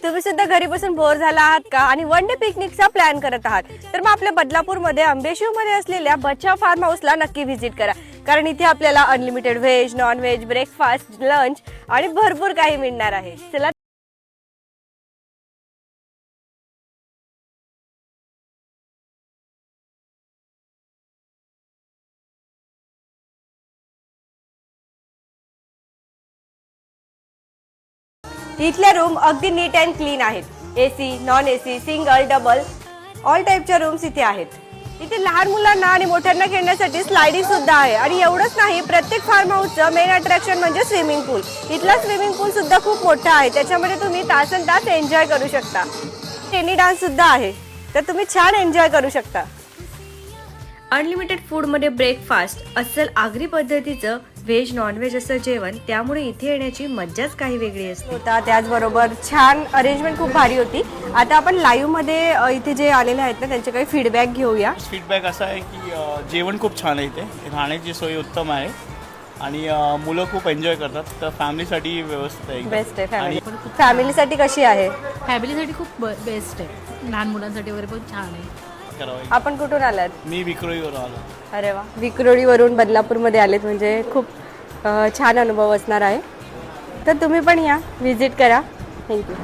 तुम्ही सुद्धा घरी बसून बोर झाला आहात का आणि वन डे पिकनिकचा प्लॅन करत आहात तर मग आपल्या बदलापूरमध्ये अंबेशिवमध्ये असलेल्या बच्चा फार्म हाऊसला नक्की व्हिजिट करा, कारण इथे आपल्याला unlimited veg, non veg, breakfast, lunch आणि भरपूर काही मिळणार आहे. चला इथल्या रूम अगदी नीट अँड क्लीन आहेत. AC, non AC, single, double all टाईपच्या रूम्स इथे आहेत. इथे लहान मुलांना आणि मोठ्यांना खेळण्यासाठी स्लायडिंग सुद्धा आहे. आणि एवढंच नाही, प्रत्येक फार्म हाऊसचं मेन अट्रॅक्शन म्हणजे स्विमिंग पूल. इथला स्विमिंग पूल सुद्धा खूप मोठा आहे, त्याच्यामध्ये तुम्ही तासन तास एन्जॉय करू शकता. टेनी डान्स सुद्धा आहे, तर तुम्ही छान एन्जॉय करू शकता. अनलिमिटेड फूडमध्ये ब्रेकफास्ट, अस्सल आगरी पद्धतीचं व्हेज, नॉन व्हेज असं जेवण, त्यामुळे इथे येण्याची मज्जाच काही वेगळी असते. होता त्याचबरोबर छान अरेंजमेंट खूप भारी होती. आता आपण लाईव्ह मध्ये इथे जे आलेले आहेत ना त्यांचे काही फीडबॅक घेऊया. फीडबॅक असा आहे की जेवण खूप छान आहे, इथे राहण्याची सोय उत्तम आहे आणि मुलं खूप एन्जॉय करतात, तर फॅमिलीसाठी व्यवस्थित आहे. बेस्ट आहे. फॅमिलीसाठी कशी आहे? फॅमिलीसाठी खूप बेस्ट आहे, लहान मुलांसाठी वगैरे पण छान आहे. आपण कुठून आलात? मी विक्रोळीवरून आलो. अरे वा, विक्रोळीवरून बदलापूरमध्ये आलेत म्हणजे खूप छान अनुभव असणार आहे. तर तुम्ही पण या, व्हिजिट करा. थँक्यू.